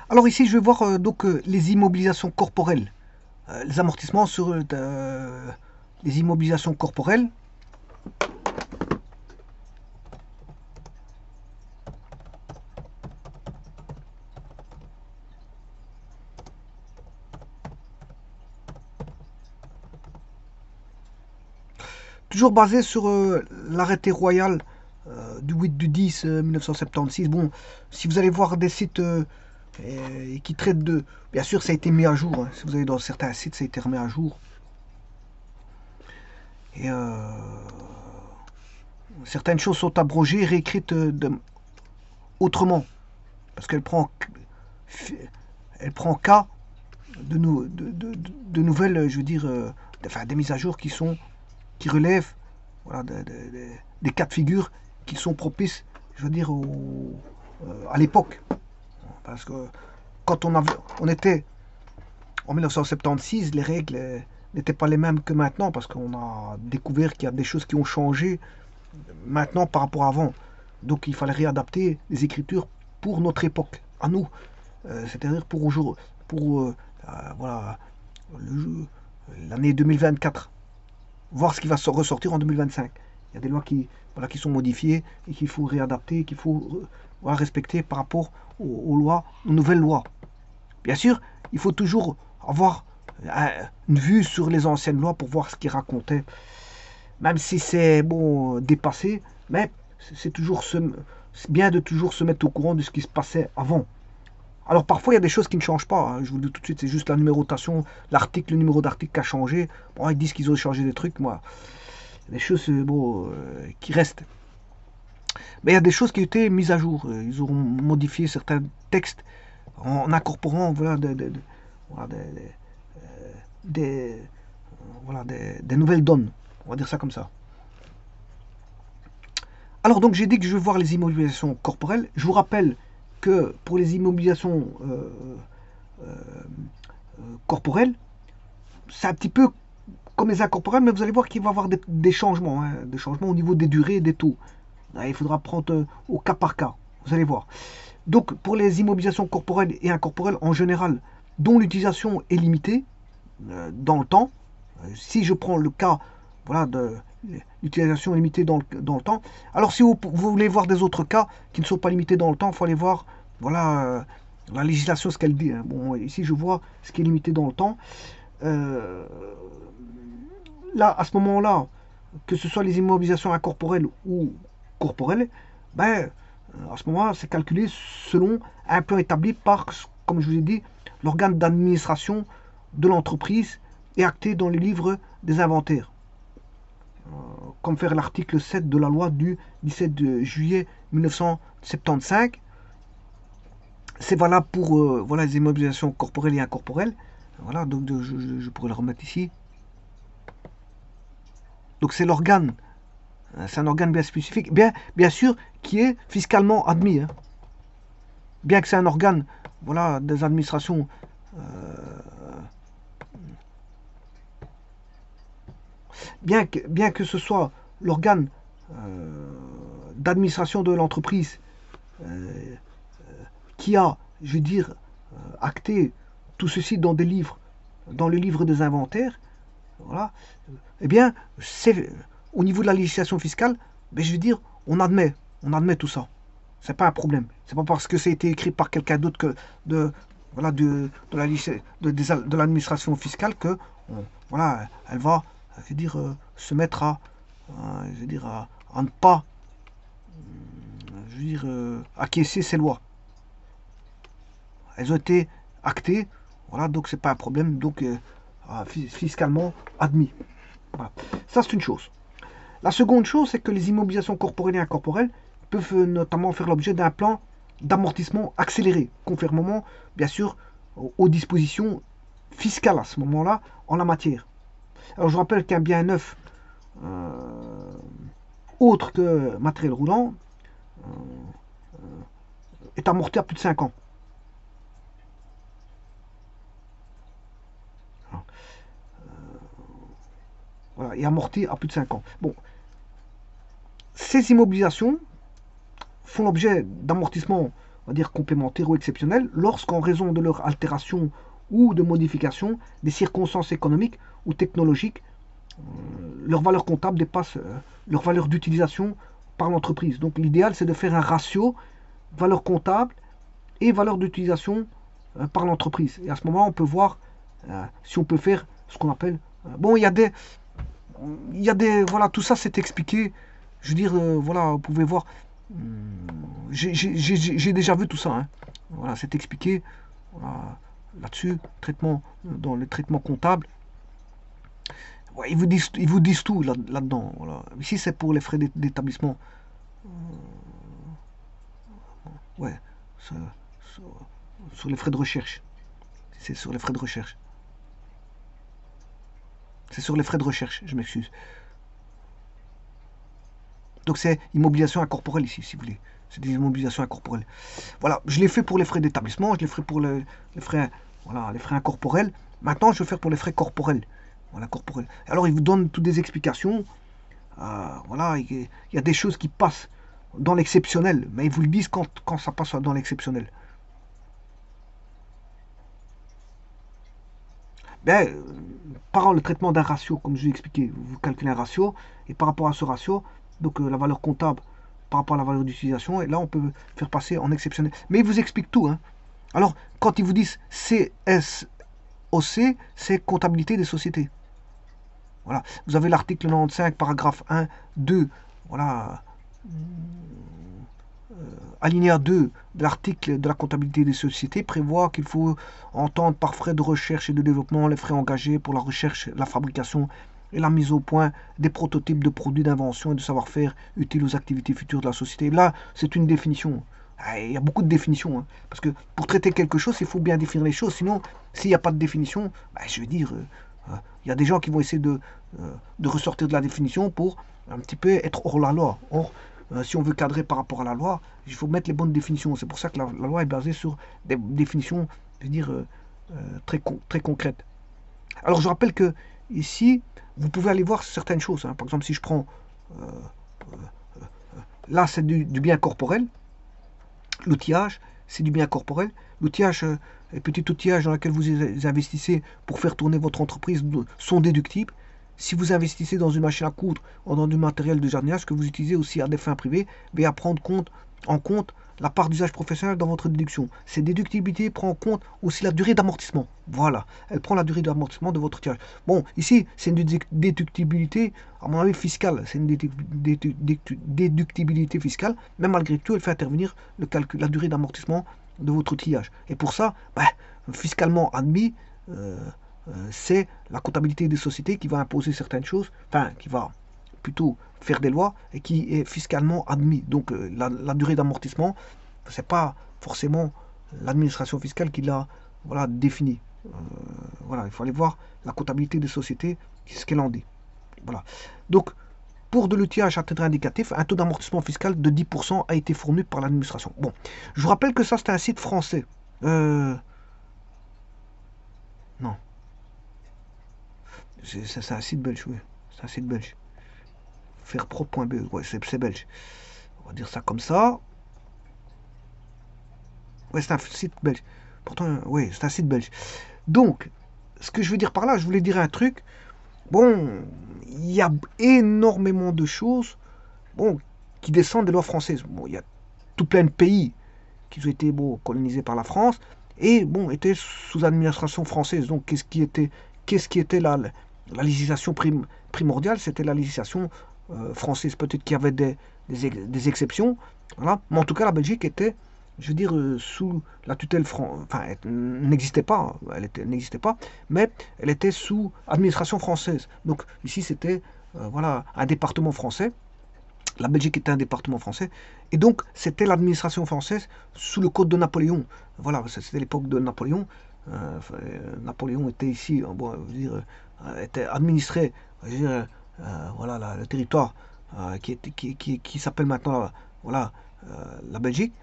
Alors ici, je vais voir les immobilisations corporelles, les amortissements sur les immobilisations corporelles. Toujours basé sur l'arrêté royal du 8 du 10 1976. Bon, si vous allez voir des sites qui traitent de... Bien sûr, ça a été mis à jour. Hein. Si vous allez dans certains sites, ça a été remis à jour. Et certaines choses sont abrogées, réécrites autrement. Parce elle prend cas de nouvelles, je veux dire, des mises à jour qui relèvent voilà, des cas de figure qui sont propices, je veux dire, à l'époque. Parce que quand on était en 1976, les règles n'étaient pas les mêmes que maintenant, parce qu'on a découvert qu'il y a des choses qui ont changé maintenant par rapport à avant. Donc il fallait réadapter les écritures pour notre époque, à nous. C'est-à-dire pour aujourd'hui, pour voilà, l'année 2024, voir ce qui va ressortir en 2025. Il y a des lois voilà, qui sont modifiées et qu'il faut réadapter, qu'il faut voilà, respecter par rapport aux lois, aux nouvelles lois. Bien sûr, il faut toujours avoir une vue sur les anciennes lois pour voir ce qu'ils racontaient. Même si c'est bon dépassé, mais c'est bien de toujours se mettre au courant de ce qui se passait avant. Alors parfois il y a des choses qui ne changent pas, hein. Je vous le dis tout de suite, c'est juste la numérotation, l'article, le numéro d'article qui a changé. Bon, ils disent qu'ils ont changé des trucs, moi, il y a des choses bon, qui restent. Mais il y a des choses qui ont été mises à jour. Ils ont modifié certains textes en incorporant voilà, voilà, des, voilà, des nouvelles donnes. On va dire ça comme ça. Alors donc j'ai dit que je vais voir les immobilisations corporelles. Je vous rappelle que pour les immobilisations corporelles, c'est un petit peu comme les incorporelles, mais vous allez voir qu'il va y avoir des changements, hein, des changements au niveau des durées et des taux. Il faudra prendre au cas par cas, vous allez voir. Donc pour les immobilisations corporelles et incorporelles en général, dont l'utilisation est limitée dans le temps, si je prends le cas voilà, de l'utilisation limitée dans le temps, alors si vous voulez voir des autres cas qui ne sont pas limités dans le temps, il faut aller voir voilà, la législation, ce qu'elle dit. Hein. Bon, ici je vois ce qui est limité dans le temps. Euh, Là, à ce moment-là, que ce soit les immobilisations incorporelles ou corporelles, ben, à ce moment-là, c'est calculé selon un plan établi par, comme je vous ai dit, l'organe d'administration de l'entreprise et acté dans les livres des inventaires. Comme faire l'article 7 de la loi du 17 juillet 1975. C'est valable pour voilà, les immobilisations corporelles et incorporelles. Voilà, donc je pourrais le remettre ici. Donc c'est l'organe, c'est un organe bien spécifique, bien sûr, qui est fiscalement admis. Hein. Bien que c'est un organe voilà, des administrations bien que ce soit l'organe d'administration de l'entreprise qui a, je veux dire, acté tout ceci dans des livres, dans le livre des inventaires, voilà, eh bien, c'est au niveau de la législation fiscale, ben, je veux dire, on admet tout ça. C'est pas un problème. C'est pas parce que ça a été écrit par quelqu'un d'autre que de voilà de l'administration fiscale que voilà, elle va, je veux dire, se mettre je veux dire, à ne pas, je veux dire, acquiescer ces lois. Elles ont été actées, voilà, donc c'est pas un problème, donc fiscalement admis. Voilà. Ça c'est une chose. La seconde chose, c'est que les immobilisations corporelles et incorporelles peuvent notamment faire l'objet d'un plan d'amortissement accéléré, conformément, bien sûr, aux dispositions fiscales à ce moment-là en la matière. Alors je vous rappelle qu'un bien neuf, autre que matériel roulant, est amorti à plus de 5 ans. Voilà, et amorti à plus de 5 ans. Bon, ces immobilisations font l'objet d'amortissements on va dire, complémentaires ou exceptionnelles, lorsqu'en raison de leur altération ou de modification des circonstances économiques ou technologiques, leur valeur comptable dépasse leur valeur d'utilisation par l'entreprise. Donc l'idéal, c'est de faire un ratio valeur comptable et valeur d'utilisation par l'entreprise. Et à ce moment, on peut voir si on peut faire ce qu'on appelle... bon, voilà, tout ça c'est expliqué. Je veux dire, voilà, vous pouvez voir, j'ai déjà vu tout ça. Hein. Voilà, c'est expliqué voilà, là-dessus, traitement, dans les traitements comptables. Ouais, ils vous disent tout là-dedans. Voilà. Ici, c'est pour les frais d'établissement. Ouais, sur, sur les frais de recherche. C'est sur les frais de recherche. C'est sur les frais de recherche, je m'excuse. Donc c'est immobilisation incorporelle ici, si vous voulez. C'est des immobilisations incorporelles. Voilà, je l'ai fait pour les frais d'établissement, je l'ai fait pour les frais, voilà, les frais incorporels. Maintenant, je vais faire pour les frais corporels. Voilà, corporels. Alors, il vous donne toutes des explications. Voilà, il y a des choses qui passent dans l'exceptionnel, mais ils vous le disent quand ça passe dans l'exceptionnel. Ben, par le traitement d'un ratio, comme je vous ai expliqué, vous calculez un ratio, et par rapport à ce ratio, donc la valeur comptable par rapport à la valeur d'utilisation, et là on peut faire passer en exceptionnel. Mais ils vous expliquent tout. Hein. Alors, quand ils vous disent CSOC, c'est comptabilité des sociétés. Voilà. Vous avez l'article 95, paragraphe 1, 2, voilà, alinéa 2 de l'article de la comptabilité des sociétés prévoit qu'il faut entendre par frais de recherche et de développement les frais engagés pour la recherche, la fabrication et la mise au point des prototypes de produits d'invention et de savoir-faire utiles aux activités futures de la société. Là, c'est une définition. Il y a beaucoup de définitions. Hein, parce que pour traiter quelque chose, il faut bien définir les choses. Sinon, s'il n'y a pas de définition, je veux dire, il y a des gens qui vont essayer de ressortir de la définition pour un petit peu être hors la loi. Or, si on veut cadrer par rapport à la loi, il faut mettre les bonnes définitions. C'est pour ça que la loi est basée sur des définitions, je veux dire, très concrètes. Alors je rappelle que ici, vous pouvez aller voir certaines choses. Hein. Par exemple, si je prends... là, c'est du bien corporel. L'outillage, c'est du bien corporel. L'outillage, les petits outillages dans lesquels vous investissez pour faire tourner votre entreprise sont déductibles. Si vous investissez dans une machine à coudre ou dans du matériel de jardinage que vous utilisez aussi à des fins privées, veuillez à prendre en compte la part d'usage professionnel dans votre déduction. Cette déductibilité prend en compte aussi la durée d'amortissement. Voilà, elle prend la durée d'amortissement de votre tirage. Bon, ici, c'est une déductibilité, à mon avis, fiscale. C'est une déductibilité fiscale, mais malgré tout, elle fait intervenir le calcul, la durée d'amortissement de votre outillage. Et pour ça, fiscalement admis, c'est la comptabilité des sociétés qui va imposer certaines choses, enfin, qui va plutôt faire des lois et qui est fiscalement admis. Donc la durée d'amortissement, c'est pas forcément l'administration fiscale qui l'a voilà, définie. Voilà, il faut aller voir la comptabilité des sociétés, ce qu'elle en dit. Voilà. Donc, pour de l'outillage à titre indicatif, un taux d'amortissement fiscal de 10% a été fourni par l'administration. Bon, je vous rappelle que ça, c'est un site français. Non. C'est un site belge, oui. C'est un site belge. Fairepro.be, ouais, c'est belge. On va dire ça comme ça. Ouais, c'est un site belge. Pourtant, oui, c'est un site belge. Donc, ce que je veux dire par là, je voulais dire un truc. Bon, il y a énormément de choses bon, qui descendent des lois françaises. Bon, il y a tout plein de pays qui ont été colonisés par la France et bon, étaient sous administration française. Donc, qu'est-ce qui était la législation primordiale? C'était la législation française. Peut-être qu'il y avait des exceptions. Voilà. Mais en tout cas, la Belgique était, je veux dire, sous la tutelle française. Enfin, elle n'existait pas. N'existait pas, mais elle était sous administration française. Donc, ici, c'était voilà, un département français. La Belgique était un département français. Et donc, c'était l'administration française sous le code de Napoléon. Voilà, c'était l'époque de Napoléon. Napoléon était ici, bon, je veux dire, était administré, je veux dire, voilà, le territoire qui s'appelle maintenant voilà, la Belgique.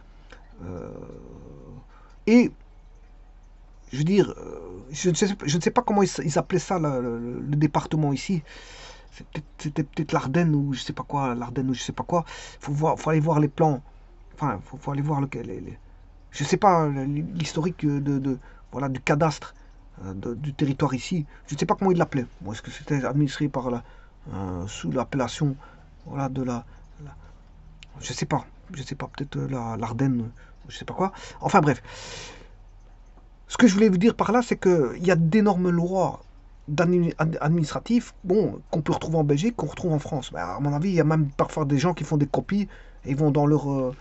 Et, je veux dire, je ne sais pas comment ils appelaient ça, le département ici. C'était peut-être l'Ardenne ou je sais pas quoi, l'Ardenne ou je sais pas quoi. Faut aller voir les plans. Enfin, faut aller voir Je ne sais pas l'historique voilà, du cadastre du territoire ici. Je ne sais pas comment il l'appelait. Bon, est-ce que c'était administré par sous l'appellation voilà, je ne sais pas. Je ne sais pas, peut-être l'Ardenne, je ne sais pas quoi. Enfin bref. Ce que je voulais vous dire par là, c'est qu'il y a d'énormes lois administratifs bon, qu'on peut retrouver en Belgique, qu'on retrouve en France. Mais à mon avis, il y a même parfois des gens qui font des copies et ils vont dans leur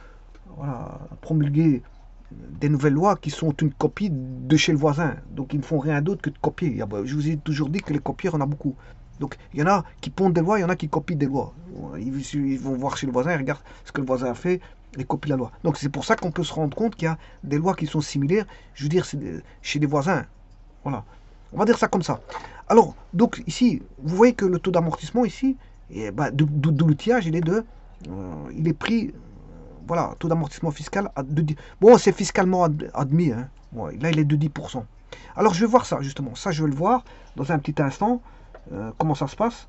voilà, promulguer des nouvelles lois qui sont une copie de chez le voisin. Donc ils ne font rien d'autre que de copier. Je vous ai toujours dit que les copieurs, on a beaucoup. Donc il y en a qui pondent des lois, il y en a qui copient des lois. Ils vont voir chez le voisin, ils regardent ce que le voisin a fait, et copient la loi. Donc c'est pour ça qu'on peut se rendre compte qu'il y a des lois qui sont similaires, je veux dire, chez des voisins. Voilà. On va dire ça comme ça. Alors, donc ici, vous voyez que le taux d'amortissement ici, de l'outillage, il est pris voilà, taux d'amortissement fiscal à 2. Bon, c'est fiscalement admis. Hein. Bon, là, il est de 10%. Alors, je vais voir ça, justement. Ça, je vais le voir dans un petit instant. Comment ça se passe.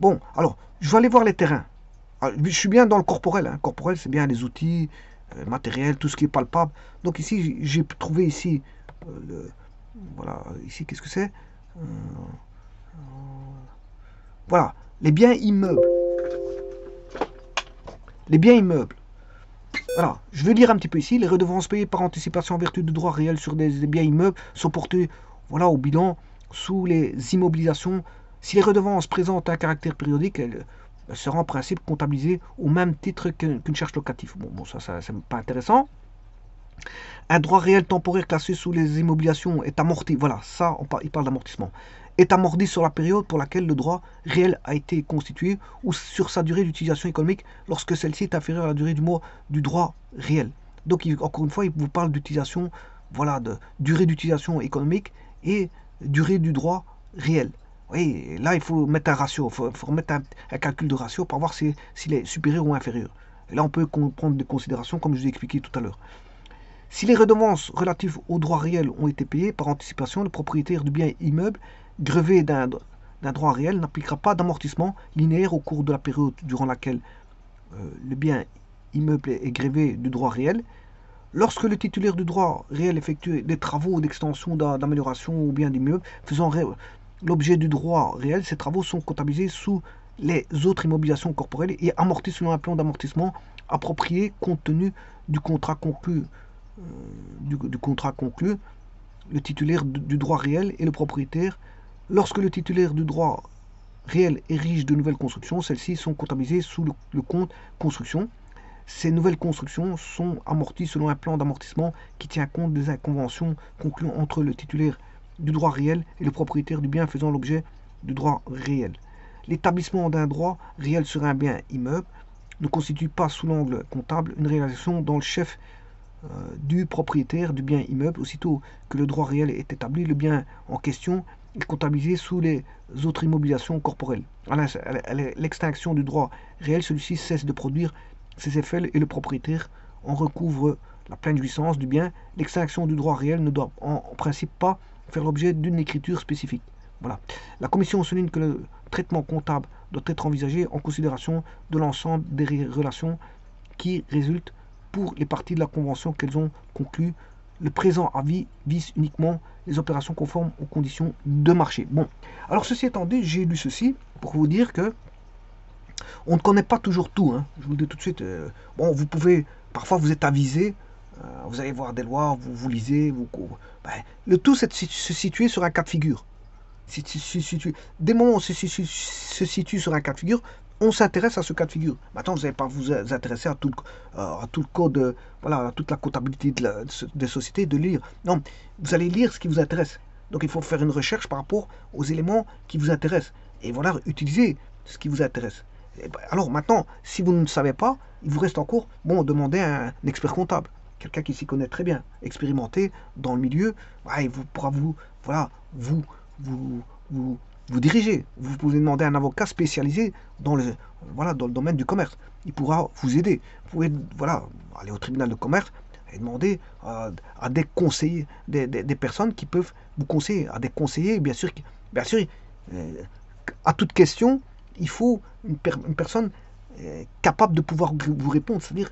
Bon, alors, je vais aller voir les terrains. Alors, je suis bien dans le corporel. Hein. Corporel, c'est bien les outils, matériel, tout ce qui est palpable. Donc, ici, j'ai trouvé ici, voilà, ici, qu'est-ce que c'est voilà, les biens immeubles. Les biens immeubles. Voilà, je vais lire un petit peu ici. Les redevances payées par anticipation en vertu de droits réels sur des biens immeubles sont portées voilà, au bilan sous les immobilisations. Si les redevances présentent un caractère périodique, elles seront en principe comptabilisées au même titre qu'une charge locative. Bon, ça c'est pas intéressant. Un droit réel temporaire classé sous les immobilisations est amorti. Voilà, ça, il parle d'amortissement. Est amorti sur la période pour laquelle le droit réel a été constitué ou sur sa durée d'utilisation économique lorsque celle-ci est inférieure à la durée du droit réel. Donc, encore une fois, il vous parle d'utilisation, voilà, de durée d'utilisation économique et durée du droit réel. Oui, là, il faut mettre un ratio, il faut remettre un calcul de ratio pour voir s'il est supérieur ou inférieur. Et là, on peut prendre des considérations comme je vous ai expliqué tout à l'heure. Si les redevances relatives aux droits réels ont été payées par anticipation, le propriétaire du bien immeuble grevé d'un droit réel n'appliquera pas d'amortissement linéaire au cours de la période durant laquelle le bien immeuble est grévé du droit réel. Lorsque le titulaire du droit réel effectue des travaux d'extension, d'amélioration ou bien d'immeuble faisant l'objet du droit réel, ces travaux sont comptabilisés sous les autres immobilisations corporelles et amortis selon un plan d'amortissement approprié compte tenu du contrat conclu. Le titulaire du droit réel et le propriétaire. Lorsque le titulaire du droit réel érige de nouvelles constructions, celles-ci sont comptabilisées sous le compte construction. Ces nouvelles constructions sont amorties selon un plan d'amortissement qui tient compte des conventions conclues entre le titulaire du droit réel et le propriétaire du bien faisant l'objet du droit réel. L'établissement d'un droit réel sur un bien immeuble ne constitue pas sous l'angle comptable une réalisation dans le chef du propriétaire du bien immeuble. Aussitôt que le droit réel est établi, le bien en question est comptabilisé sous les autres immobilisations corporelles. À l'extinction du droit réel, celui-ci cesse de produire ses effets et le propriétaire en recouvre la pleine jouissance du bien. L'extinction du droit réel ne doit en principe pas faire l'objet d'une écriture spécifique. Voilà. La commission souligne que le traitement comptable doit être envisagé en considération de l'ensemble des relations qui résultent pour les parties de la convention qu'elles ont conclues. Le présent avis vise uniquement les opérations conformes aux conditions de marché. Bon, alors ceci étant dit, j'ai lu ceci pour vous dire que on ne connaît pas toujours tout. Hein. Je vous le dis tout de suite. Bon, vous pouvez, parfois vous êtes avisé, vous allez voir des lois, vous lisez, le tout c'est de se situer sur un cas de figure. Dès le moment où on se situe sur un cas de figure, on s'intéresse à ce cas de figure. Maintenant, vous n'allez pas vous intéresser à tout le code, voilà, à toute la comptabilité des sociétés, de lire. Non, vous allez lire ce qui vous intéresse. Donc, il faut faire une recherche par rapport aux éléments qui vous intéressent. Et voilà, utiliser ce qui vous intéresse. Alors, maintenant, si vous ne savez pas, il vous reste encore, bon, demandez à un expert comptable. Quelqu'un qui s'y connaît très bien, expérimenté dans le milieu, il pourra vous diriger. Vous pouvez demander à un avocat spécialisé dans le domaine du commerce. Il pourra vous aider. Vous pouvez aller au tribunal de commerce et demander à des conseillers, des personnes qui peuvent vous conseiller, à des conseillers, bien sûr, à toute question, il faut une personne capable de pouvoir vous répondre, c'est-à-dire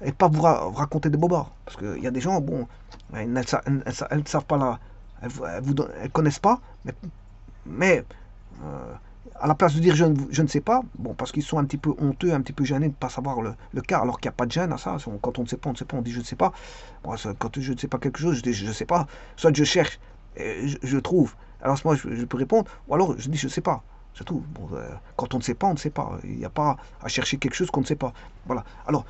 et pas vous raconter des bobards. Parce qu'il y a des gens, bon, elles ne savent pas là, elles connaissent pas, mais euh, à la place de dire je ne sais pas, bon, parce qu'ils sont un petit peu honteux, un petit peu gênés de ne pas savoir le cas, alors qu'il n'y a pas de gêne à ça. Quand on ne sait pas, on ne sait pas, on dit je ne sais pas. Bon, quand je ne sais pas quelque chose, je dis je ne sais pas. Soit je cherche, et je trouve. Alors moi, je peux répondre, ou alors je dis je ne sais pas. C'est tout. Bon, quand on ne sait pas, on ne sait pas. Il n'y a pas à chercher quelque chose qu'on ne sait pas. Voilà. Alors,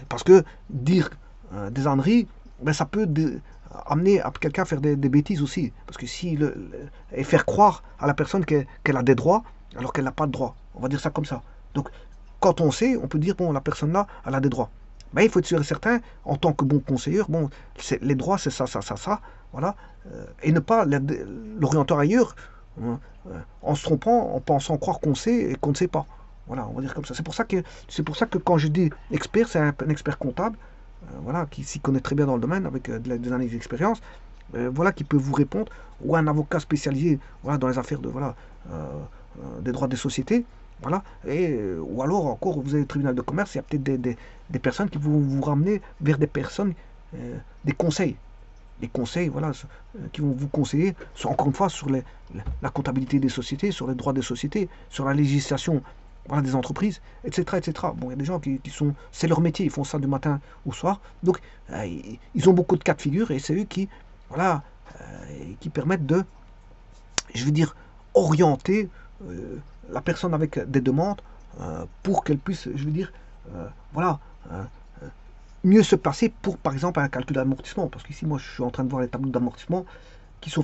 parce que dire des âneries, ben, ça peut amener à quelqu'un à faire des bêtises aussi. Parce que si et faire croire à la personne qu'elle a des droits, alors qu'elle n'a pas de droits. On va dire ça comme ça. Donc, quand on sait, on peut dire, bon, la personne là, elle a des droits. Ben, il faut être sûr et certain, en tant que bon conseiller, bon, les droits, c'est ça, ça, ça, ça, voilà. Et ne pas l'orienter ailleurs, en se trompant, en pensant croire qu'on sait et qu'on ne sait pas. Voilà, on va dire comme ça. C'est pour ça que quand je dis expert, c'est un expert comptable, voilà, qui s'y connaît très bien dans le domaine, avec des années d'expérience, voilà, qui peut vous répondre, ou un avocat spécialisé, voilà, dans les affaires de, voilà, des droits des sociétés, voilà, ou alors encore, vous avez le tribunal de commerce, il y a peut-être des personnes qui vont vous ramener vers des personnes, des conseils. Des conseils, voilà, qui vont vous conseiller, encore une fois, sur la comptabilité des sociétés, sur les droits des sociétés, sur la législation, voilà, des entreprises, etc., etc. Bon, il y a des gens qui sont, c'est leur métier, ils font ça du matin au soir, donc ils ont beaucoup de cas de figure et c'est eux qui, voilà, qui permettent de, je veux dire, orienter la personne avec des demandes pour qu'elle puisse, je veux dire, voilà, mieux se placer pour, par exemple, un calcul d'amortissement. Parce qu'ici, moi, je suis en train de voir les tableaux d'amortissement qui sont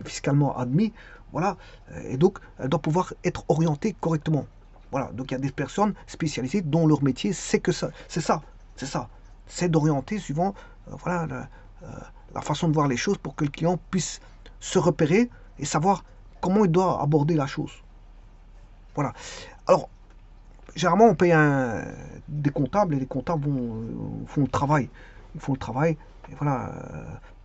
fiscalement admis. Voilà. Et donc, elle doit pouvoir être orientée correctement. Voilà. Donc, il y a des personnes spécialisées dont leur métier, c'est que ça. C'est ça. C'est ça. C'est d'orienter suivant voilà, la façon de voir les choses pour que le client puisse se repérer et savoir comment il doit aborder la chose. Voilà. Alors, généralement, on paye des comptables et les comptables font le travail. Ils font le travail, et voilà.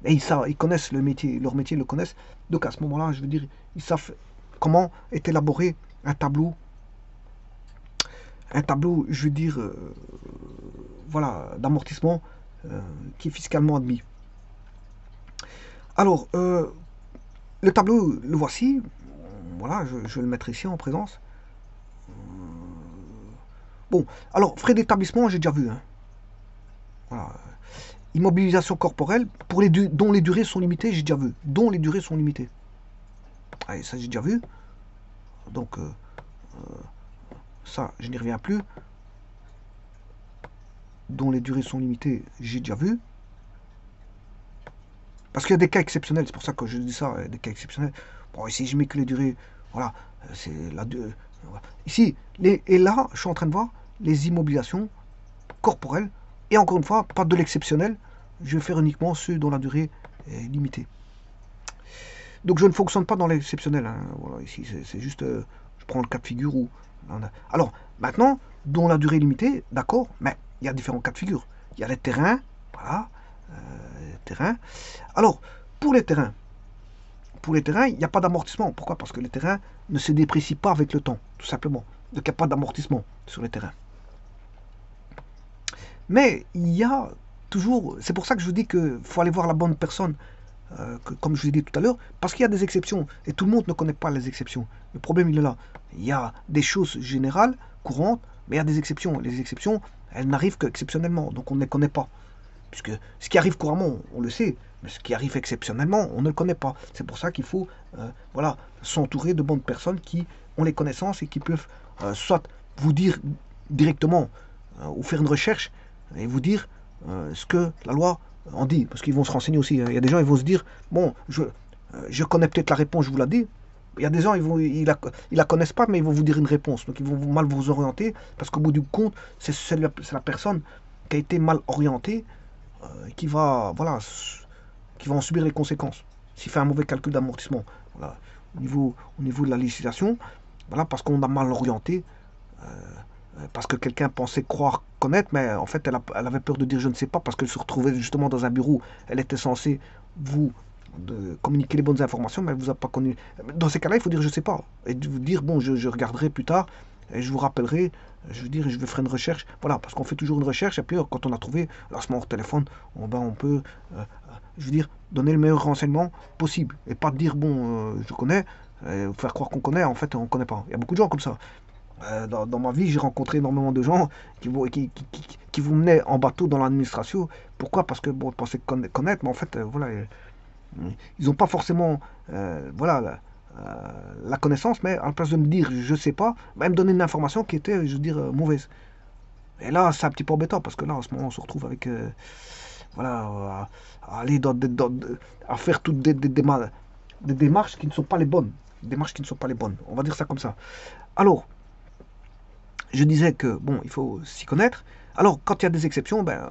Et ils connaissent le métier, leur métier, ils le connaissent. Donc à ce moment-là, je veux dire, ils savent comment est élaboré un tableau, je veux dire, voilà, d'amortissement qui est fiscalement admis. Alors, le tableau, le voici. Voilà, je vais le mettre ici en présence. Bon, alors, frais d'établissement, j'ai déjà vu. Hein. Voilà. Immobilisation corporelle, dont les durées sont limitées, j'ai déjà vu. Dont les durées sont limitées. Allez, ça, j'ai déjà vu. Donc, ça, je n'y reviens plus. Dont les durées sont limitées, j'ai déjà vu. Parce qu'il y a des cas exceptionnels, c'est pour ça que je dis ça, des cas exceptionnels. Bon, ici, je mets que les durées. Voilà, c'est la. Ici, et là, je suis en train de voir les immobilisations corporelles. Et encore une fois, pas de l'exceptionnel. Je vais faire uniquement ceux dont la durée est limitée. Donc je ne fonctionne pas dans l'exceptionnel. Hein. Voilà, ici, c'est juste, je prends le cas de figure où. Alors, maintenant, dont la durée est limitée, d'accord, mais il y a différents cas de figure. Il y a les terrains, voilà, terrains. Alors, pour les terrains, il n'y a pas d'amortissement. Pourquoi? Parce que les terrains ne se déprécient pas avec le temps, tout simplement. Donc il n'y a pas d'amortissement sur les terrains. Mais il y a toujours, c'est pour ça que je vous dis qu'il faut aller voir la bonne personne, comme je vous ai dit tout à l'heure, parce qu'il y a des exceptions, et tout le monde ne connaît pas les exceptions. Le problème, il est là. Il y a des choses générales, courantes, mais il y a des exceptions. Les exceptions, elles n'arrivent qu'exceptionnellement, donc on ne les connaît pas. Puisque ce qui arrive couramment, on le sait, mais ce qui arrive exceptionnellement, on ne le connaît pas. C'est pour ça qu'il faut voilà, s'entourer de bonnes personnes qui ont les connaissances et qui peuvent soit vous dire directement ou faire une recherche et vous dire ce que la loi en dit. Parce qu'ils vont se renseigner aussi. Hein. Il y a des gens, ils vont se dire, bon, je connais peut-être la réponse, je vous la dis. Il y a des gens, ils la connaissent pas, mais ils vont vous dire une réponse. Donc ils vont mal vous orienter, parce qu'au bout du compte, c'est la personne qui a été mal orientée qui va, voilà, qui va en subir les conséquences. S'il fait un mauvais calcul d'amortissement, voilà, au niveau de la législation, voilà, parce qu'on a mal orienté, parce que quelqu'un pensait croire connaître, mais en fait, elle avait peur de dire je ne sais pas, parce qu'elle se retrouvait justement dans un bureau, elle était censée vous communiquer les bonnes informations, mais elle ne vous a pas connu. Dans ces cas-là, il faut dire je ne sais pas, et vous dire bon, je regarderai plus tard, et je vous rappellerai je veux dire, je vais faire une recherche. Voilà, parce qu'on fait toujours une recherche, et puis quand on a trouvé, là, ce moment au téléphone, on peut, je veux dire, donner le meilleur renseignement possible. Et pas dire, bon, je connais, faire croire qu'on connaît, en fait, on ne connaît pas. Il y a beaucoup de gens comme ça. Dans ma vie, j'ai rencontré énormément de gens qui vous menaient en bateau dans l'administration. Pourquoi? Parce que, bon, ils pensaient connaître, mais en fait, voilà, ils n'ont pas forcément, voilà, la connaissance, mais à la place de me dire je sais pas, bah, ils me donnaient une information qui était, je veux dire, mauvaise. Et là, c'est un petit peu embêtant parce que là, en ce moment, on se retrouve avec, voilà, à aller à faire toutes des démarches qui ne sont pas les bonnes. Des démarches qui ne sont pas les bonnes. On va dire ça comme ça. Alors, je disais que, bon, il faut s'y connaître. Alors, quand il y a des exceptions, ben,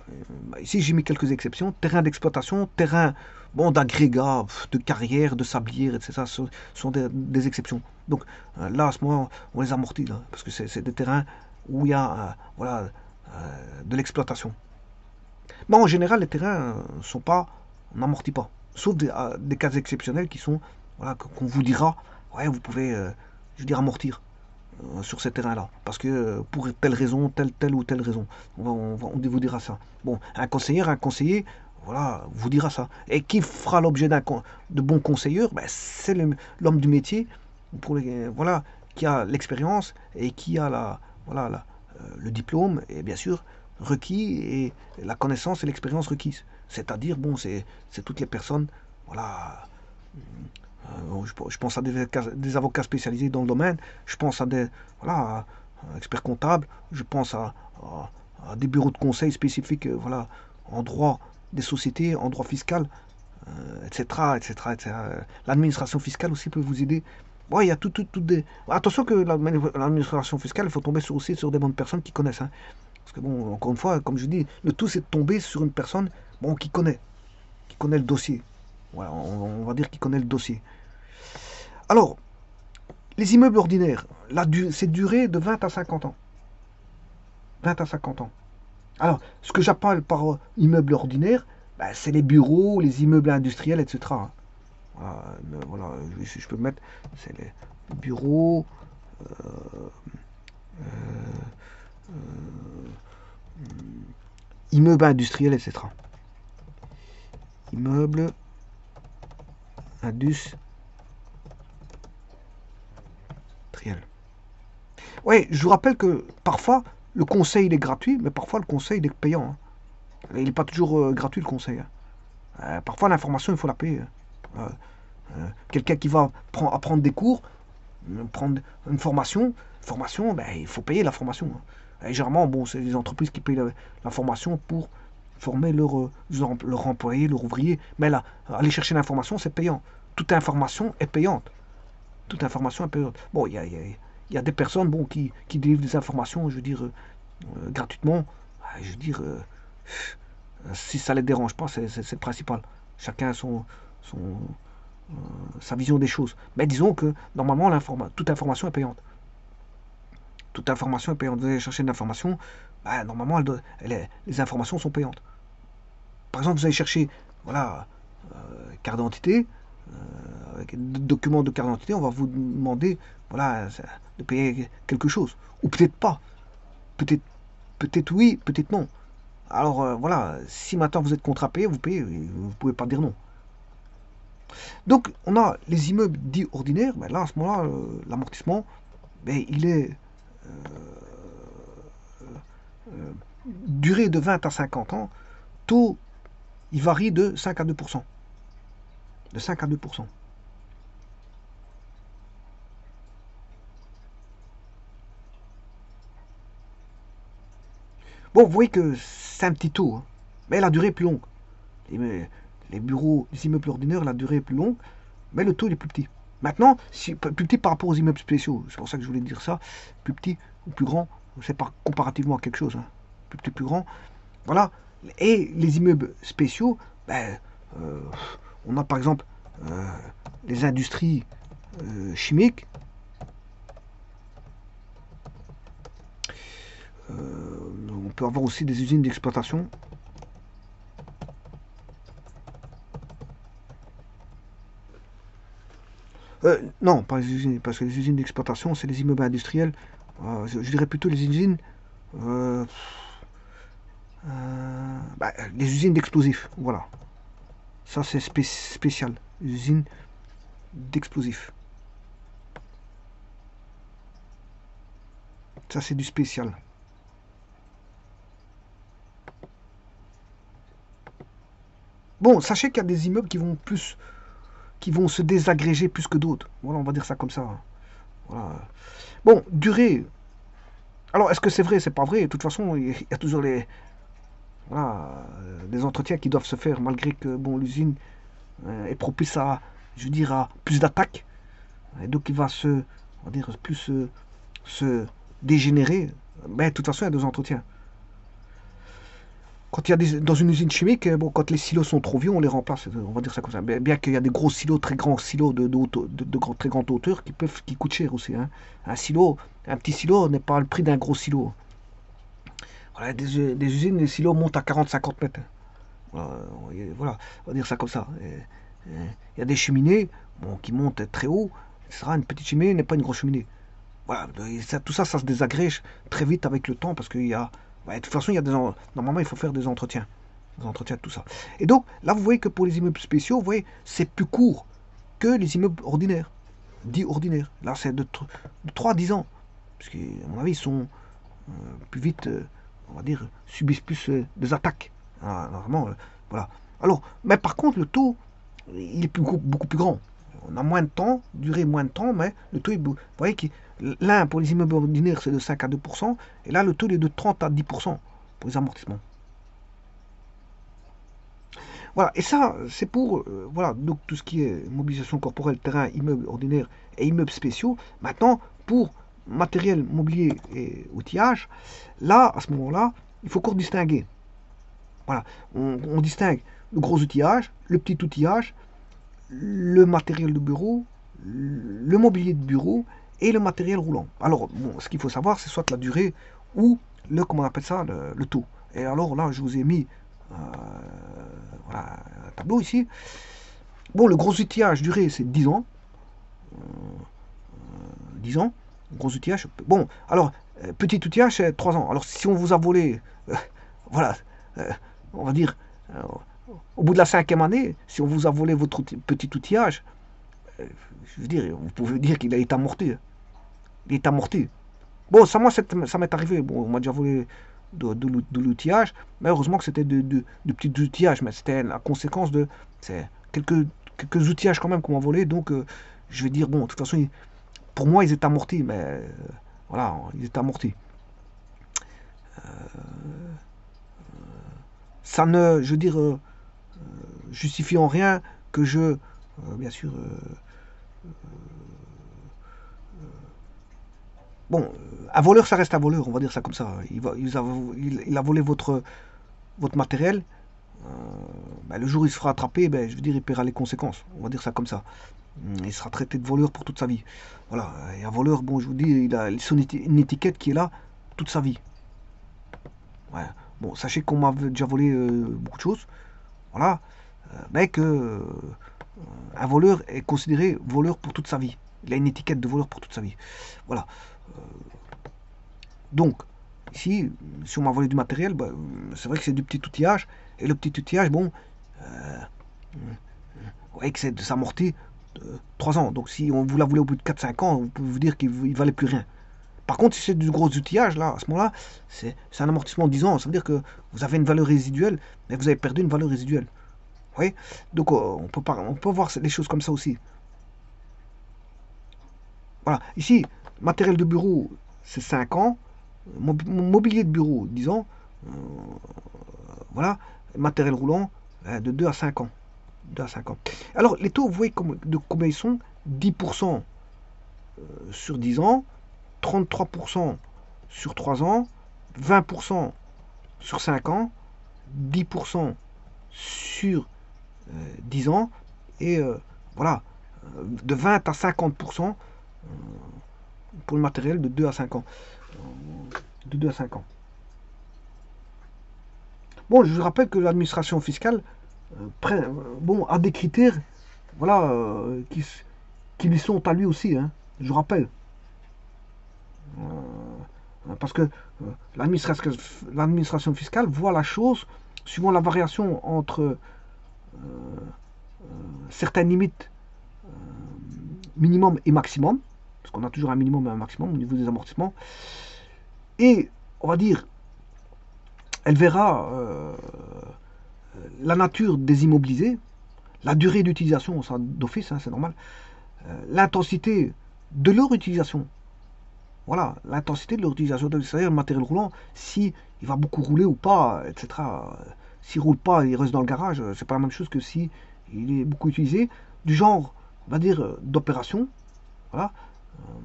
ici j'ai mis quelques exceptions. Terrain d'exploitation, terrain bon, d'agrégat, de carrière, de sablière, etc. Ce sont des exceptions. Donc là, à ce moment, on les amortit, là, parce que c'est des terrains où il y a voilà, de l'exploitation. Mais en général, les terrains sont pas, on n'amortit pas. Sauf des cas exceptionnels qui sont, voilà, qu'on vous dira, ouais, vous pouvez, je veux dire, amortir sur ces terrains-là. Parce que pour telle raison, telle ou telle raison, on vous dira ça. Bon, un conseiller, voilà, vous dira ça. Et qui fera l'objet de bons conseillers, ben, c'est l'homme du métier, voilà, qui a l'expérience et qui a voilà, le diplôme, et bien sûr, requis, et la connaissance et l'expérience requise. C'est-à-dire, bon, c'est toutes les personnes, voilà, je pense à des avocats spécialisés dans le domaine, je pense à des voilà, experts comptables, je pense à des bureaux de conseil spécifiques voilà, en droit des sociétés, en droit fiscal, etc. etc. L'administration fiscale aussi peut vous aider. Bon, il y a tout des... Attention que l'administration fiscale, il faut tomber aussi sur des bonnes personnes qui connaissent. Hein. Parce que bon, encore une fois, comme je dis, le tout c'est de tomber sur une personne bon, qui connaît le dossier. Voilà, on va dire qu'il connaît le dossier. Alors, les immeubles ordinaires, c'est duré de 20 à 50 ans. 20 à 50 ans. Alors, ce que j'appelle par immeuble ordinaire, ben, c'est les bureaux, les immeubles industriels, etc. Voilà, si je peux mettre, c'est les bureaux, immeubles industriels, etc. Immeubles industriels. Oui, je vous rappelle que parfois, le conseil il est gratuit, mais parfois le conseil il est payant. Hein. Il n'est pas toujours gratuit le conseil. Hein. Parfois l'information il faut la payer. Quelqu'un qui va apprendre des cours, prendre une formation, ben, il faut payer la formation. Hein. Et généralement, bon, c'est les entreprises qui payent la formation pour former leur employé, leur ouvrier. Mais là, aller chercher l'information, c'est payant. Toute information est payante. Toute information est payante. Bon, il y a des personnes bon, qui délivrent des informations, je veux dire, gratuitement. Je veux dire, si ça ne les dérange pas, c'est le principal. Chacun a sa vision des choses. Mais disons que normalement, toute information est payante. Toute information est payante. Vous allez chercher une information, bah, normalement, les informations sont payantes. Par exemple, vous allez chercher, voilà, carte d'identité, avec documents de carte d'identité, on va vous demander, voilà, de payer quelque chose. Ou peut-être pas. Peut-être oui, peut-être non. Alors voilà, si maintenant vous êtes contrat payé, vous payez, vous ne pouvez pas dire non. Donc on a les immeubles dits ordinaires, ben là à ce moment-là, l'amortissement, ben, il est durée de 20 à 50 ans, taux il varie de 5 à 2%. De 5 à 2%. Bon, vous voyez que c'est un petit taux, hein, mais la durée est plus longue. Les bureaux, les immeubles ordinaires, la durée est plus longue, mais le taux il est plus petit. Maintenant, plus petit par rapport aux immeubles spéciaux, c'est pour ça que je voulais dire ça, plus petit ou plus grand, c'est pas comparativement à quelque chose, hein. Plus petit, plus grand, voilà. Et les immeubles spéciaux, ben, euh, on a par exemple les industries chimiques, on peut avoir aussi des usines d'exploitation. Non, pas les usines, parce que les usines d'exploitation, c'est les immeubles industriels. Je dirais plutôt les usines, les usines d'explosifs, voilà. Ça c'est spécial, les usines d'explosifs. Ça c'est du spécial. Bon, sachez qu'il y a des immeubles qui vont se désagréger plus que d'autres. Voilà, on va dire ça comme ça. Voilà. Bon, durée. Alors, est-ce que c'est vrai? C'est pas vrai. De toute façon, il y a toujours voilà, des entretiens qui doivent se faire malgré que bon, l'usine est propice à, je veux dire, à plus d'attaques. Et donc, il va on va dire, plus se dégénérer. Mais de toute façon, il y a des entretiens. Quand il y a dans une usine chimique, bon, quand les silos sont trop vieux, on les remplace. On va dire ça comme ça. Bien qu'il y a des gros silos, très grands silos très grande hauteur qui coûtent cher aussi. Hein. Un petit silo n'est pas le prix d'un gros silo. Voilà, des usines, les silos montent à 40-50 mètres. Voilà, on va dire ça comme ça. Il y a des cheminées bon, qui montent très haut. Ce sera une petite cheminée, n'est pas une grosse cheminée. Voilà, tout ça, ça se désagrège très vite avec le temps parce qu'il y a. De toute façon, normalement, il faut faire des entretiens. Des entretiens de tout ça. Et donc, là, vous voyez que pour les immeubles spéciaux, vous voyez, c'est plus court que les immeubles ordinaires. Dits ordinaires. Là, c'est de 3 à 10 ans. Parce qu'à mon avis, ils sont plus vite, on va dire, subissent plus des attaques. Normalement, voilà. Alors, mais par contre, le taux, il est beaucoup plus grand. On a moins de temps, durée moins de temps, mais le taux est. Vous voyez que l'un pour les immeubles ordinaires c'est de 5 à 2%, et là le taux est de 30 à 10% pour les amortissements. Voilà, et ça c'est pour voilà, donc tout ce qui est mobilisation corporelle, terrain, immeubles ordinaires et immeubles spéciaux. Maintenant, pour matériel, mobilier et outillage, là, à ce moment-là, il faut qu'on distingue. Voilà, on distingue le gros outillage, le petit outillage, le matériel de bureau, le mobilier de bureau et le matériel roulant. Alors, bon, ce qu'il faut savoir, c'est soit la durée ou comment on appelle ça, le taux. Et alors là, je vous ai mis voilà, un tableau ici. Bon, le gros outillage, durée, c'est 10 ans. 10 ans, gros outillage. Bon, alors, petit outillage, c'est 3 ans. Alors, si on vous a volé, voilà, on va dire, au bout de la 5e année, si on vous a volé votre petit outillage, je veux dire, vous pouvez dire qu'il a été amorti. Il est amorti. Bon, ça, moi, ça m'est arrivé. Bon, on m'a déjà volé de l'outillage, mais heureusement que c'était de petits outillages, mais c'était la conséquence de quelques outillages quand même qu'on m'a volé, donc je vais dire, bon, de toute façon, pour moi, ils étaient amortis, mais voilà, ils étaient amortis. Ça ne, je veux dire, justifie en rien que bien sûr, bon, un voleur, ça reste un voleur, on va dire ça comme ça. Il a volé votre matériel. Ben, le jour où il se fera attraper, ben, je veux dire, il paiera les conséquences. On va dire ça comme ça. Il sera traité de voleur pour toute sa vie. Voilà. Et un voleur, bon, je vous dis, il a une étiquette qui est là toute sa vie. Ouais. Bon, sachez qu'on m'a déjà volé beaucoup de choses. Voilà. Mais que un voleur est considéré voleur pour toute sa vie. Il a une étiquette de voleur pour toute sa vie. Voilà. Donc, ici, si on m'a volé du matériel, bah, c'est vrai que c'est du petit outillage. Et le petit outillage, bon, vous voyez que ça s'amortit 3 ans. Donc, si on vous l'a volé au bout de 4-5 ans, vous pouvez vous dire qu'il ne valait plus rien. Par contre, si c'est du gros outillage, là, à ce moment-là, c'est un amortissement de 10 ans. Ça veut dire que vous avez une valeur résiduelle, mais vous avez perdu une valeur résiduelle. Vous voyez? Donc, on peut voir les choses comme ça aussi. Voilà. Ici, matériel de bureau, c'est 5 ans. Mobilier de bureau, 10 ans. Voilà. Matériel roulant, de 2 à 5 ans. 2 à 5 ans. Alors, les taux, vous voyez de combien ils sont? 10% sur 10 ans, 33% sur 3 ans, 20% sur 5 ans, 10% sur 10 ans, et voilà, de 20 à 50% pour le matériel de 2 à 5 ans. De 2 à 5 ans. Bon, je vous rappelle que l'administration fiscale a des critères voilà, qui lui sont à lui aussi. Hein, je vous rappelle. Parce que l'administration fiscale voit la chose suivant la variation entre certaines limites minimum et maximum, parce qu'on a toujours un minimum et un maximum au niveau des amortissements, et on va dire, elle verra la nature des immobilisés, la durée d'utilisation, ça d'office, hein, c'est normal, l'intensité de leur utilisation. Voilà, l'intensité de leur utilisation, c'est-à-dire le matériel roulant, si il va beaucoup rouler ou pas, etc. S'il roule pas, il reste dans le garage, c'est pas la même chose que si il est beaucoup utilisé, du genre, on va dire, d'opération, voilà,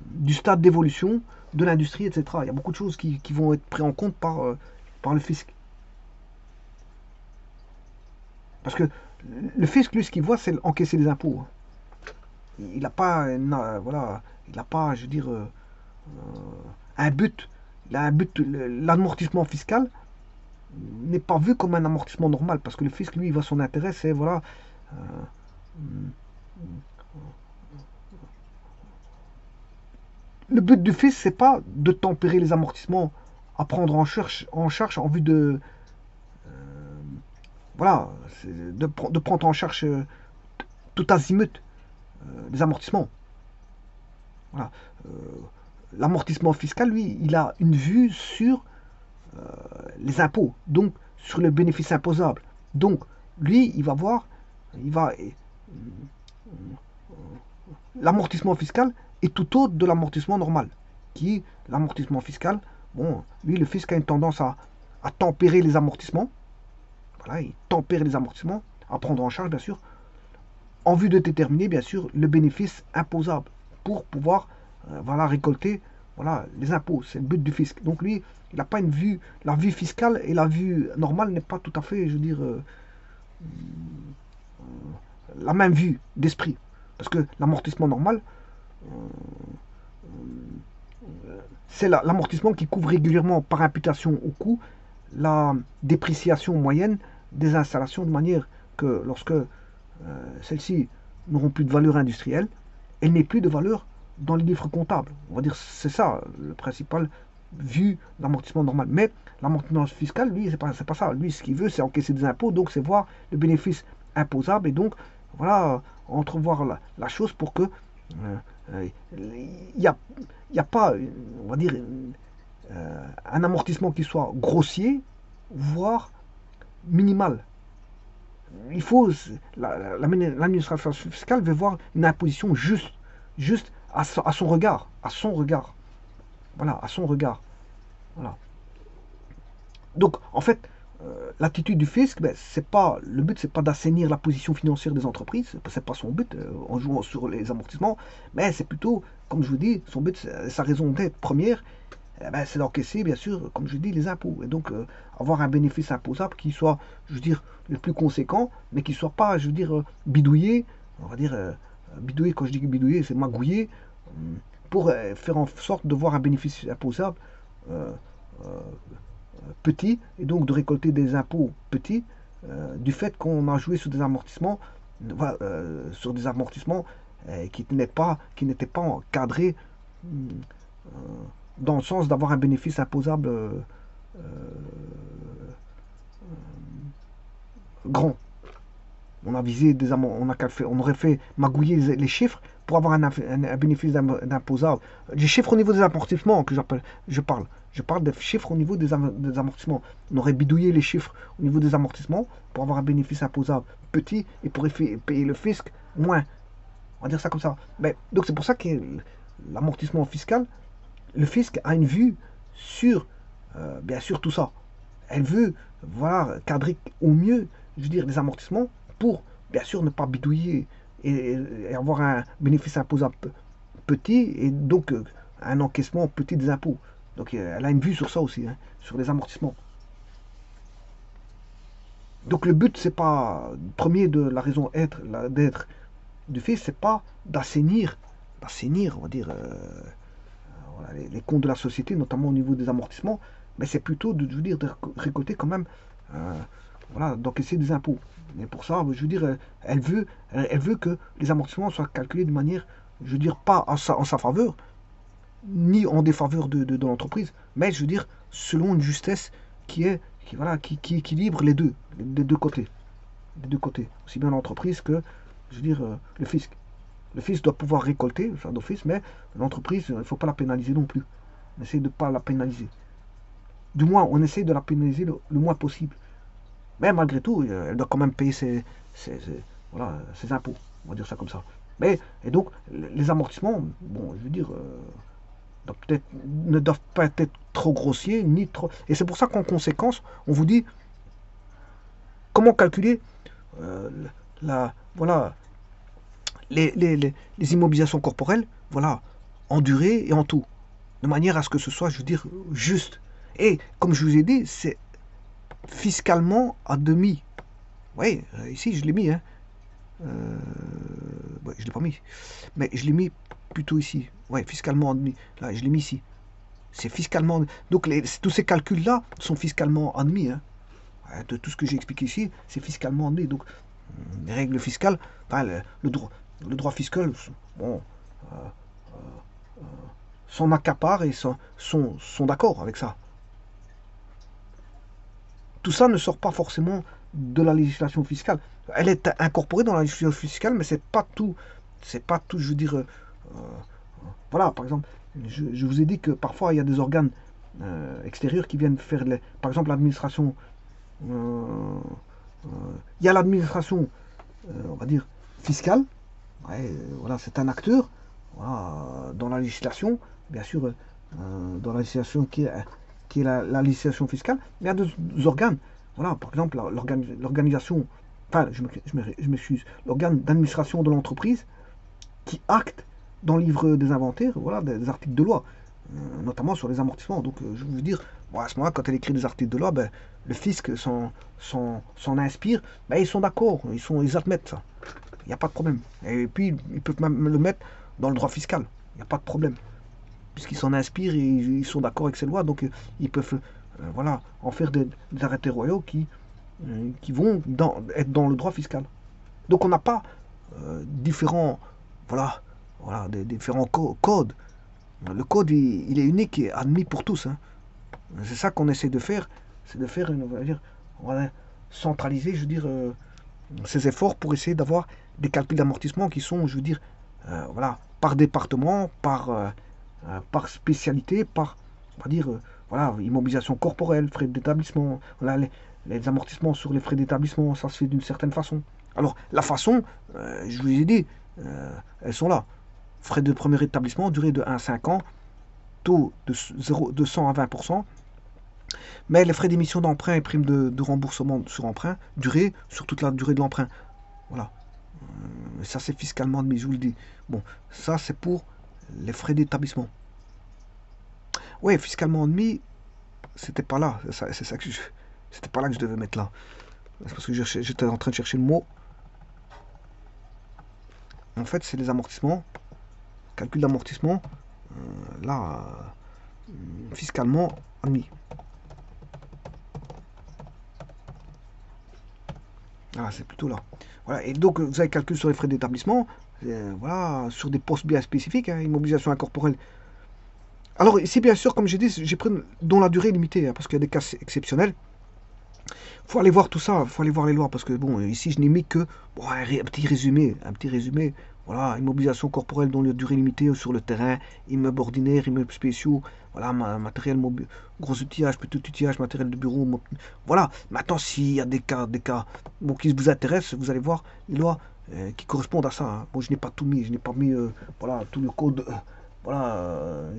du stade d'évolution de l'industrie, etc. Il y a beaucoup de choses qui vont être prises en compte par le fisc. Parce que le fisc, lui, ce qu'il voit, c'est encaisser les impôts. Il n'a pas, voilà, il n'a pas, je veux dire, un but. Il a un but. L'amortissement fiscal n'est pas vu comme un amortissement normal, parce que le fisc, lui, il voit son intérêt, c'est voilà. Le but du fisc, c'est pas de tempérer les amortissements à prendre en charge en vue de, voilà, de prendre en charge tout azimut les amortissements. Voilà. Euh, L'amortissement fiscal, lui, il a une vue sur les impôts, donc sur le bénéfice imposable. Donc, lui, il va voir, il va l'amortissement fiscal est tout autre de l'amortissement normal. Qui, l'amortissement fiscal, bon, lui, le fisc a une tendance à tempérer les amortissements. Voilà, il tempère les amortissements, à prendre en charge, bien sûr, en vue de déterminer, bien sûr, le bénéfice imposable pour pouvoir voilà, récolter voilà, les impôts. C'est le but du fisc. Donc lui, il n'a pas une vue, la vue fiscale et la vue normale n'est pas tout à fait, je veux dire, la même vue d'esprit. Parce que l'amortissement normal, c'est l'amortissement qui couvre régulièrement par imputation au coût la dépréciation moyenne des installations de manière que lorsque celles-ci n'auront plus de valeur industrielle, elles n'aient plus de valeur dans les livres comptables. On va dire c'est ça le principal vu l'amortissement normal. Mais l'amortissement fiscal, lui, c'est pas ça. Lui, ce qu'il veut, c'est encaisser des impôts, donc c'est voir le bénéfice imposable et donc voilà entrevoir la chose pour que il n'y a pas, on va dire, un amortissement qui soit grossier, voire minimal. Il faut, l'administration fiscale veut voir une imposition juste à son regard, voilà, à son regard, voilà. Donc, en fait, l'attitude du fisc, ben, c'est pas, le but, c'est pas d'assainir la position financière des entreprises, c'est pas son but en jouant sur les amortissements, mais c'est plutôt, comme je vous dis, son but, sa raison d'être première, eh ben, c'est d'encaisser, bien sûr, comme je dis, les impôts. Et donc, avoir un bénéfice imposable qui soit, je veux dire, le plus conséquent, mais qui soit pas, je veux dire, bidouillé, on va dire, bidouillé, quand je dis bidouillé, c'est magouillé, pour faire en sorte de voir un bénéfice imposable euh, euh, petit, et donc de récolter des impôts petits, du fait qu'on a joué sur des amortissements, voilà, qui n'étaient pas encadrés dans le sens d'avoir un bénéfice imposable grand. On a visé des on aurait fait magouiller les chiffres pour avoir un bénéfice d'imposable. Les chiffres au niveau des amortissements que je parle. Je parle des chiffres au niveau des amortissements. On aurait bidouillé les chiffres au niveau des amortissements pour avoir un bénéfice imposable petit et pour payer le fisc moins. On va dire ça comme ça. Mais, donc c'est pour ça que l'amortissement fiscal, le fisc a une vue sur, bien sûr, tout ça. Elle veut voir cadrer au mieux, je veux dire, les amortissements pour, bien sûr, ne pas bidouiller et avoir un bénéfice imposable petit et donc un encaissement petit des impôts. Donc elle a une vue sur ça aussi, hein, sur les amortissements. Donc le but, c'est pas, premier de la raison d'être du fisc, c'est pas d'assainir, on va dire, voilà, les comptes de la société, notamment au niveau des amortissements, mais c'est plutôt de, je veux dire, de récolter quand même, euh, voilà, d'encaisser des impôts. Et pour ça, je veux dire, elle veut que les amortissements soient calculés de manière, je veux dire, pas en sa faveur, ni en défaveur de l'entreprise, mais je veux dire, selon une justesse qui équilibre les deux côtés. Les deux côtés. Aussi bien l'entreprise que, je veux dire, le fisc. Le fisc doit pouvoir récolter, ça d'office, mais l'entreprise, il ne faut pas la pénaliser non plus. On essaie de ne pas la pénaliser. Du moins, on essaie de la pénaliser le moins possible. Mais malgré tout, elle doit quand même payer ses impôts, on va dire ça comme ça. Mais, et donc, les amortissements, bon, je veux dire, ne doivent pas être trop grossiers, ni trop. Et c'est pour ça qu'en conséquence, on vous dit comment calculer euh, voilà, les immobilisations corporelles, voilà, en durée et en tout, de manière à ce que ce soit, je veux dire, juste. Et comme je vous ai dit, c'est fiscalement à demi. Oui, ici je l'ai mis, hein. Ouais, je l'ai pas mis, mais je l'ai mis plutôt ici. Ouais, fiscalement à demi. Là, je l'ai mis ici. C'est fiscalement. Donc tous ces calculs-là sont fiscalement admis, hein. Ouais, de tout ce que j'ai expliqué ici, c'est fiscalement admis. Donc les règles fiscales, enfin, le droit fiscal, bon, euh, s'en accapare et sont d'accord avec ça. Tout ça ne sort pas forcément de la législation fiscale. Elle est incorporée dans la législation fiscale, mais c'est pas tout, je veux dire, voilà, par exemple, je vous ai dit que parfois il y a des organes extérieurs qui viennent faire, par exemple, l'administration. euh, il y a l'administration, on va dire, fiscale. Ouais, voilà, c'est un acteur, voilà, dans la législation, bien sûr, dans la législation qui est la législation fiscale, mais il y a des organes. Voilà, par exemple, l'organisation, enfin, je m'excuse, l'organe d'administration de l'entreprise qui acte dans le livre des inventaires, voilà, des articles de loi, notamment sur les amortissements. Donc, je veux dire, bon, à ce moment-là, quand elle écrit des articles de loi, ben, le fisc s'en inspire, ben, ils sont d'accord, ils admettent ça. Il n'y a pas de problème. Et puis, ils peuvent même le mettre dans le droit fiscal. Il n'y a pas de problème. Puisqu'ils s'en inspirent et ils sont d'accord avec ces lois, donc ils peuvent voilà, en faire des arrêtés royaux qui vont être dans le droit fiscal. Donc on n'a pas différents, des différents codes. Le code, il est unique et admis pour tous, hein. C'est ça qu'on essaie de faire, c'est de faire, on va centraliser, je veux dire, ces efforts pour essayer d'avoir des calculs d'amortissement qui sont, je veux dire, voilà, par département, par spécialité, on va dire, voilà, immobilisation corporelle, frais d'établissement, voilà, les amortissements sur les frais d'établissement, ça se fait d'une certaine façon. Alors, la façon, je vous ai dit, elles sont là. Frais de premier établissement, durée de 1 à 5 ans, taux de 100 à 20%, mais les frais d'émission d'emprunt et primes de remboursement sur emprunt, durée sur toute la durée de l'emprunt. Voilà. Ça, c'est fiscalement admis, je vous le dis. Bon, ça, c'est pour les frais d'établissement. Ouais, fiscalement admis, c'était pas là. C'est ça que c'était pas là que je devais mettre là. C'est parce que j'étais en train de chercher le mot. En fait, c'est les amortissements. Calcul d'amortissement. Là, fiscalement admis. Ah, c'est plutôt là. Voilà. Et donc, vous avez calcul sur les frais d'établissement. Voilà, sur des postes bien spécifiques, hein, immobilisation incorporelle. Alors, ici, bien sûr, comme j'ai dit, j'ai pris dont la durée est limitée, hein, parce qu'il y a des cas exceptionnels. Faut aller voir tout ça, faut aller voir les lois, parce que bon, ici je n'ai mis que bon, un petit résumé. Voilà, immobilisation corporelle dont la durée limitée sur le terrain, immeubles ordinaires, immeubles spéciaux, voilà, matériel mobile, gros outillage, petit outillage, matériel de bureau. Voilà, maintenant s'il y a des cas bon, qui vous intéressent, vous allez voir les lois qui correspondent à ça, hein. Bon, je n'ai pas tout mis, je n'ai pas mis voilà, tout le code, voilà,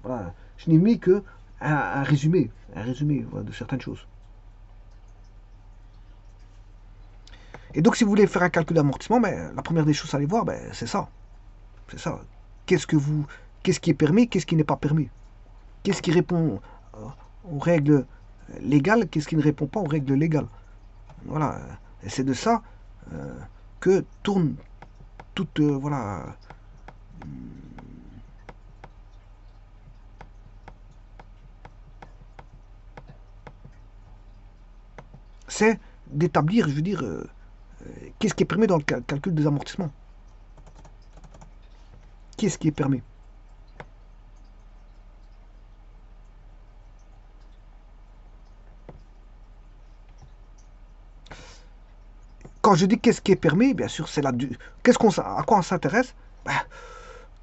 voilà, je n'ai mis que un résumé voilà, de certaines choses. Et donc, si vous voulez faire un calcul d'amortissement, ben, la première des choses à aller voir, ben, c'est ça. C'est ça. Qu'est-ce que vous, qu'est-ce qui est permis, qu'est-ce qui n'est pas permis. Qu'est-ce qui répond aux règles légales, qu'est-ce qui ne répond pas aux règles légales. Voilà. Et c'est de ça que tourne toute, voilà. C'est d'établir, je veux dire, qu'est-ce qui est permis dans le calcul des amortissements. Qu'est-ce qui est permis. quand je dis qu'est-ce qui est permis, bien sûr, c'est à quoi on s'intéresse. Ben,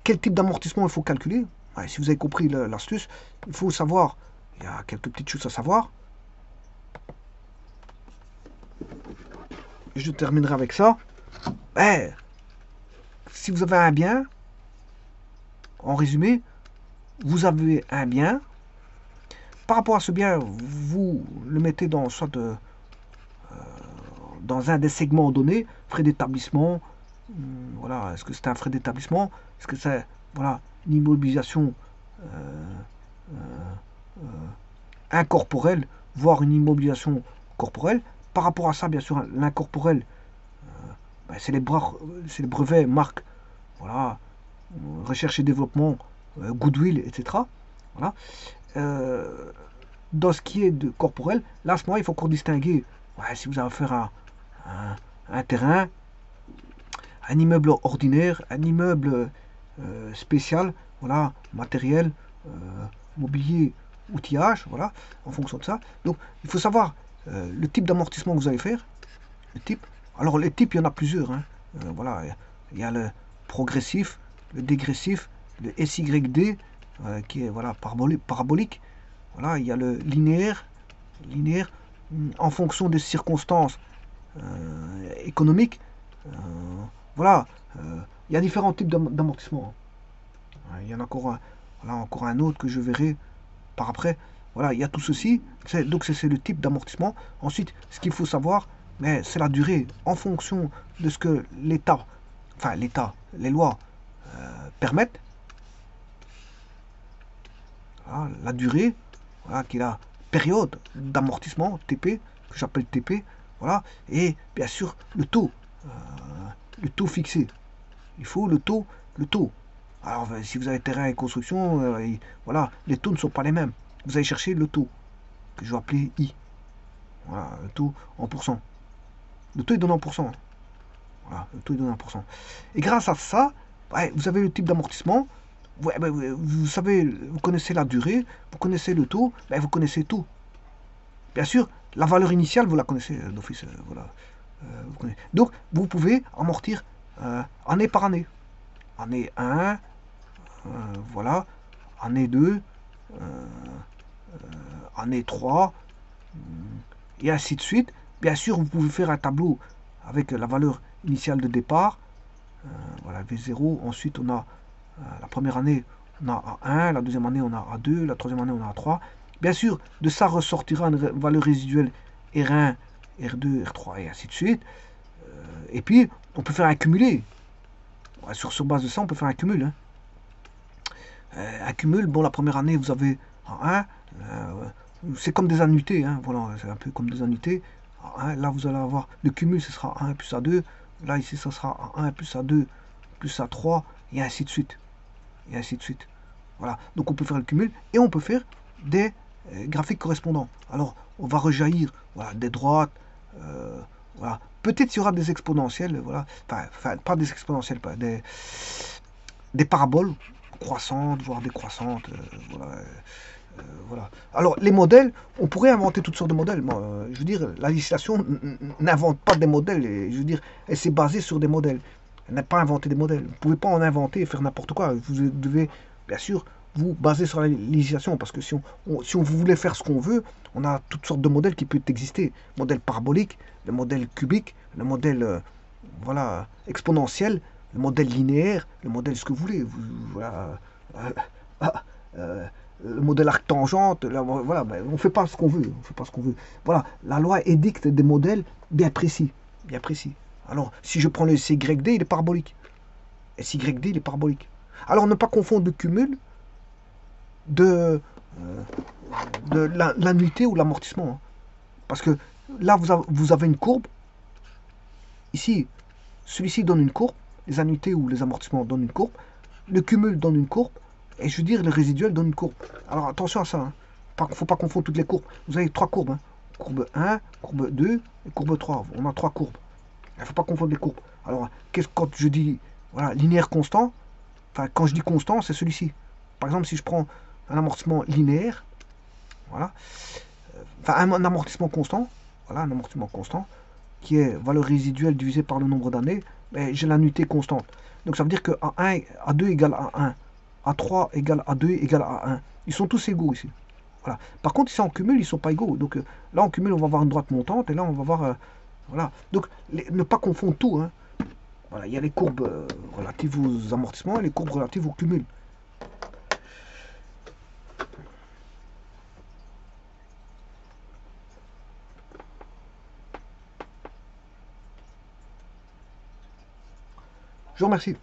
quel type d'amortissement il faut calculer. Ouais, si vous avez compris l'astuce, il faut savoir, il y a quelques petites choses à savoir. Je terminerai avec ça. Ben, si vous avez un bien, en résumé, vous avez un bien. Par rapport à ce bien, vous le mettez dans un des segments donnés, frais d'établissement. Voilà, est-ce que c'est un frais d'établissement? Est-ce que c'est voilà, une immobilisation incorporelle, voire une immobilisation corporelle? Par rapport à ça, bien sûr, l'incorporel, ben, c'est les brevets, marques, voilà, recherche et développement, goodwill, etc. Voilà. Dans ce qui est de corporel, là, à ce moment, il faut encore distinguer. Ouais, si vous avez affaire à un terrain, un immeuble ordinaire, un immeuble spécial, voilà, matériel, mobilier, outillage, voilà, en fonction de ça. Donc, il faut savoir le type d'amortissement que vous allez faire. Le type. Alors, les types, il y en a plusieurs. Hein. Voilà, il y a le progressif, le dégressif, le SYD, qui est voilà, parabolique. Voilà, il y a le linéaire, en fonction des circonstances économiques. Voilà, il y a différents types d'amortissement. Il y en a encore un autre que je verrai par après. Voilà, il y a tout ceci. Donc c'est le type d'amortissement. Ensuite, ce qu'il faut savoir, c'est la durée en fonction de ce que l'État, les lois permettent. Voilà, la durée, voilà, qui est la période d'amortissement, TP, que j'appelle TP. Voilà, et bien sûr le taux fixé. Il faut le taux. Alors, si vous avez terrain et construction, voilà, les taux ne sont pas les mêmes. Vous allez chercher le taux, que je vais appeler I. Voilà, le taux en pourcent. Le taux est donné en pourcent. Voilà, le taux est donné en pourcent. Et grâce à ça, ouais, vous avez le type d'amortissement. Ouais, vous savez, vous connaissez la durée, vous connaissez le taux, vous connaissez tout. Bien sûr, la valeur initiale, vous la connaissez d'office. Voilà. Donc, vous pouvez amortir année par année. Année 1, voilà, année 2, année 3, et ainsi de suite. Bien sûr, vous pouvez faire un tableau avec la valeur initiale de départ. Voilà, V0. Ensuite, on a la première année, on a A1, la deuxième année, on a A2, la troisième année, on a A3. Bien sûr, de ça ressortira une valeur résiduelle R1, R2, R3, et ainsi de suite. Et puis, on peut faire un cumulé. Sur base de ça, on peut faire un cumul. Hein. Un cumul, bon, la première année, vous avez A1, c'est comme des annuités, hein, voilà, c'est un peu comme des annuités. A1, là, vous allez avoir le cumul, ce sera A1 plus A2. Là, ici, ça sera A1 plus A2 plus A3, et ainsi de suite. Et ainsi de suite. Voilà, donc on peut faire le cumul, et on peut faire des graphiques correspondants. Alors, on va rejaillir voilà, des droites, voilà. Peut-être il y aura des exponentielles, voilà. Enfin, pas des exponentielles, pas des paraboles croissantes, voire décroissantes, voilà. Voilà. Alors, les modèles, on pourrait inventer toutes sortes de modèles. Moi, je veux dire, la législation n'invente pas des modèles. Et, je veux dire, elle s'est basée sur des modèles. Elle n'a pas inventé des modèles. Vous ne pouvez pas en inventer et faire n'importe quoi. Vous devez, bien sûr, vous baser sur la législation. Parce que si on voulait faire ce qu'on veut, on a toutes sortes de modèles qui peuvent exister. Modèle parabolique, le modèle cubique, le modèle voilà, exponentiel, le modèle linéaire, le modèle ce que vous voulez. Voilà. Le modèle arc-tangente, voilà, on ne fait pas ce qu'on veut, Voilà, la loi édicte des modèles bien précis, Alors, si je prends le SYD, il est parabolique. SYD, il est parabolique. Alors, ne pas confondre le cumul de l'annuité ou l'amortissement. Hein. Parce que là, vous avez une courbe. Ici, celui-ci donne une courbe. Les annuités ou les amortissements donnent une courbe. Le cumul donne une courbe. Et je veux dire, le résiduel donne une courbe. Alors attention à ça. Hein. Il ne faut pas confondre toutes les courbes. Vous avez 3 courbes. Hein. Courbe 1, courbe 2 et courbe 3. On a 3 courbes. Il ne faut pas confondre les courbes. Alors, quand je dis voilà, linéaire constant, quand je dis constant, c'est celui-ci. Par exemple, si je prends un amortissement linéaire, voilà, un amortissement constant, voilà, un amortissement constant, qui est valeur résiduelle divisée par le nombre d'années, ben, j'ai l'annuité constante. Donc ça veut dire que A2 égale à 1, A3 égale à 2 égale à 1. Ils sont tous égaux ici. Voilà. Par contre, ici en cumul, ils ne sont pas égaux. Donc là, en cumul, on va avoir une droite montante, et là, on va voir... voilà. Donc, ne pas confondre tout. Hein. Voilà, il y a les courbes relatives aux amortissements et les courbes relatives au cumul. Je vous remercie.